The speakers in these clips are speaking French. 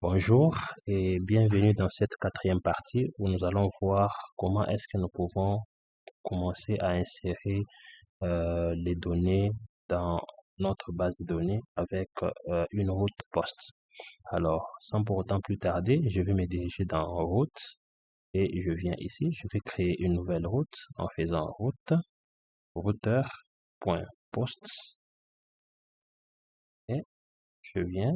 Bonjour et bienvenue dans cette quatrième partie où nous allons voir comment est-ce que nous pouvons commencer à insérer les données dans notre base de données avec une route post. Alors, sans pour autant plus tarder, je vais me diriger dans route et je viens ici, je vais créer une nouvelle route en faisant route, routeur.post et je viens,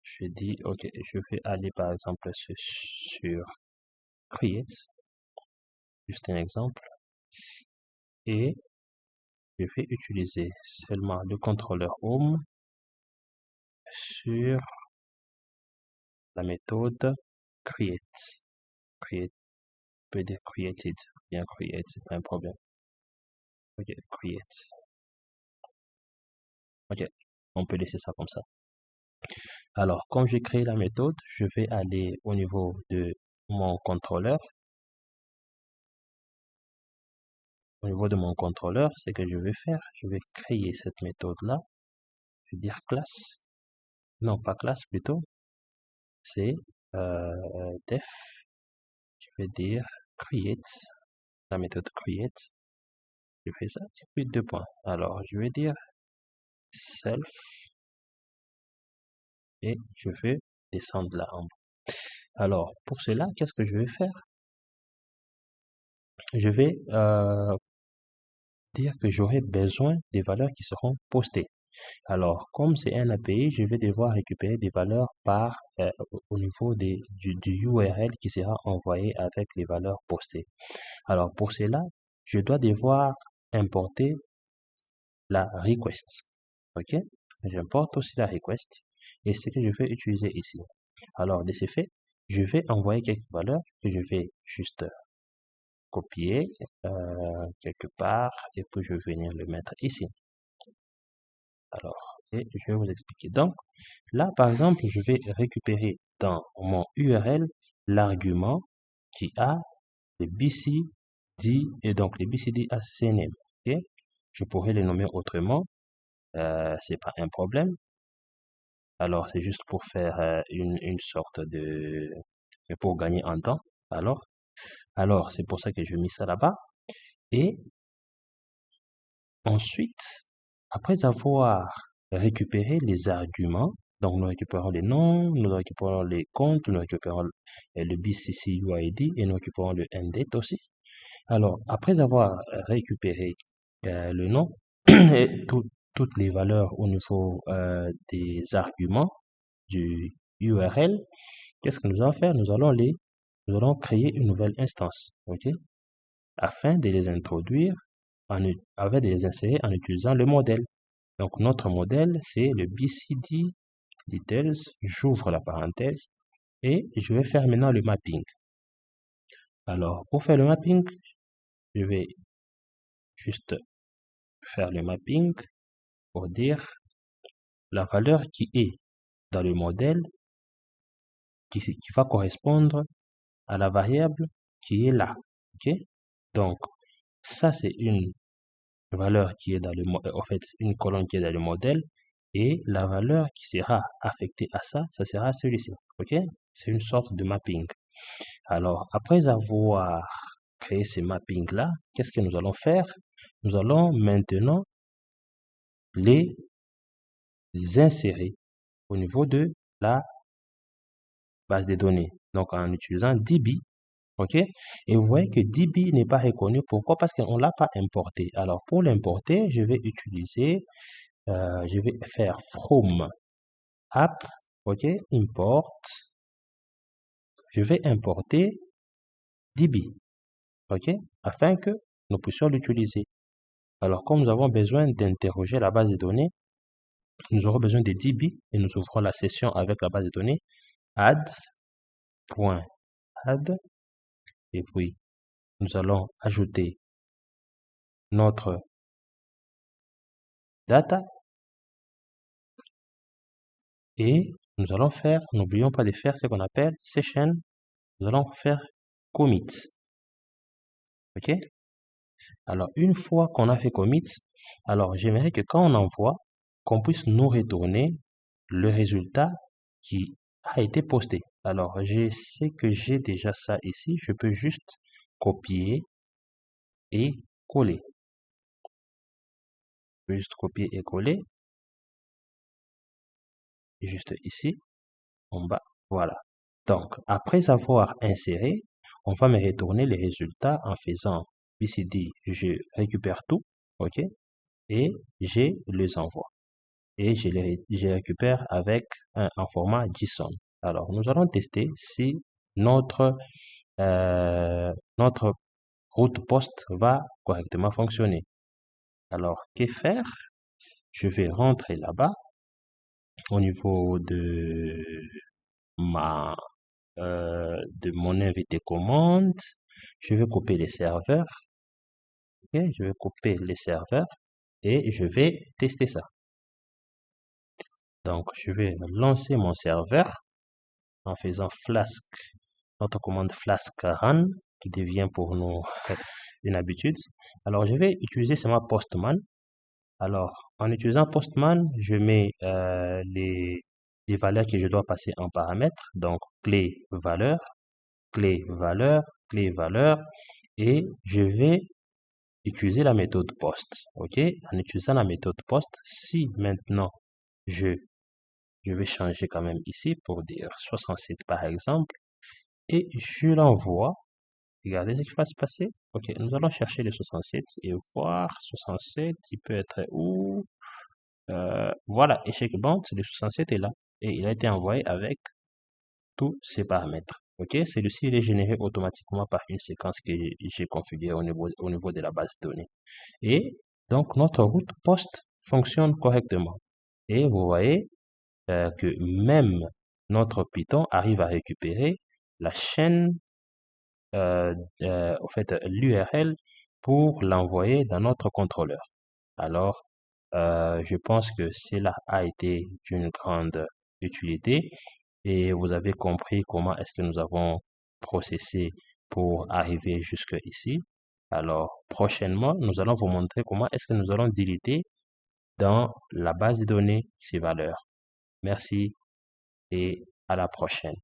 je dis ok, je vais aller par exemple sur create, juste un exemple, et je vais utiliser seulement le contrôleur home sur la méthode create. Create peut dire created, bien create, c'est pas un problème. Ok, create. Ok, on peut laisser ça comme ça. Alors, comme j'ai créé la méthode, je vais aller au niveau de mon contrôleur. Au niveau de mon contrôleur, ce que je vais faire, je vais créer cette méthode-là. Je vais dire classe. Non, pas classe plutôt. C'est def. Je vais dire create, la méthode create. Je fais ça et puis deux points. Alors, je vais dire self et je vais descendre là en bas. Alors, pour cela, qu'est-ce que je vais faire? Je vais dire que j'aurai besoin des valeurs qui seront postées. Alors, comme c'est un API, je vais devoir récupérer des valeurs au niveau du URL qui sera envoyé avec les valeurs postées. Alors, pour cela, je dois devoir importer la request. OK? J'importe aussi la request et ce que je vais utiliser ici. Alors, de ce fait, je vais envoyer quelques valeurs que je vais juste copier quelque part et puis je vais venir le mettre ici. Alors, et je vais vous expliquer. Donc, là, par exemple, je vais récupérer dans mon URL l'argument qui a le BCD et donc le BCD as CNAME. OK? Je pourrais le nommer autrement, c'est pas un problème. Alors, c'est juste pour faire une sorte de... pour gagner en temps. Alors c'est pour ça que je mis ça là-bas. Et ensuite, après avoir récupéré les arguments, donc nous récupérons les noms, nous récupérons les comptes, nous récupérons le BCC UID et nous récupérons le NDate aussi. Alors, après avoir récupéré le nom et toutes les valeurs au niveau des arguments du URL, qu'est-ce que nous allons faire? Nous allons créer une nouvelle instance, ok? Afin de les introduire, afin de les insérer en utilisant le modèle. Donc, notre modèle, c'est le BCD details. J'ouvre la parenthèse et je vais faire maintenant le mapping. Alors, pour faire le mapping, je vais juste faire le mapping pour dire la valeur qui est dans le modèle qui va correspondre à la variable qui est là. Ok? Donc, ça, c'est une valeur qui est dans en fait, une colonne qui est dans le modèle et la valeur qui sera affectée à ça, ça sera celui-ci. Ok? C'est une sorte de mapping. Alors, après avoir créé ce mapping-là, qu'est-ce que nous allons faire? Nous allons maintenant les insérer au niveau de la base de données. Donc, en utilisant DB, ok? Et vous voyez que DB n'est pas reconnu. Pourquoi? Parce qu'on ne l'a pas importé. Alors, pour l'importer, je vais utiliser, je vais faire from app, ok? Import. Je vais importer DB, ok? Afin que nous puissions l'utiliser. Alors, comme nous avons besoin d'interroger la base de données, nous aurons besoin de DB et nous ouvrons la session avec la base de données add.add et puis nous allons ajouter notre data et nous allons faire, n'oublions pas de faire ce qu'on appelle session, nous allons faire commit. Ok? Alors, une fois qu'on a fait commit, alors j'aimerais que quand on envoie, qu'on puisse nous retourner le résultat qui a été posté. Alors, je sais que j'ai déjà ça ici. Je peux juste copier et coller. Je peux juste copier et coller. Juste ici, en bas. Voilà. Donc, après avoir inséré, on va me retourner les résultats en faisant BCD. Je récupère tout, OK? Et je les envoie. Et je les récupère avec un format JSON. Alors, nous allons tester si notre route post va correctement fonctionner. Alors, que faire? Je vais rentrer là-bas au niveau de mon invité commande. Je vais couper les serveurs. Ok, je vais couper les serveurs et je vais tester ça. Donc, je vais lancer mon serveur en faisant Flask, notre commande Flask run qui devient pour nous une habitude. Alors, je vais utiliser seulement Postman. Alors, en utilisant Postman, je mets les valeurs que je dois passer en paramètres. Donc, clé, valeur, clé, valeur, clé, valeur. Et je vais utiliser la méthode post. OK? En utilisant la méthode post, si maintenant je vais changer quand même ici pour dire 67 par exemple, et je l'envoie. Regardez ce qui va se passer. OK, nous allons chercher le 67 et voir 67, il peut être où? Voilà, échec bande, le 67 est là. Et il a été envoyé avec tous ces paramètres. OK, celui-ci, il est généré automatiquement par une séquence que j'ai configurée au niveau de la base de données. Et donc, notre route post fonctionne correctement. Et vous voyez que même notre Python arrive à récupérer la chaîne, en fait, l'URL pour l'envoyer dans notre contrôleur. Alors, je pense que cela a été d'une grande utilité et vous avez compris comment est-ce que nous avons processé pour arriver jusque ici. Alors, prochainement, nous allons vous montrer comment est-ce que nous allons déliter dans la base de données ces valeurs. Merci et à la prochaine.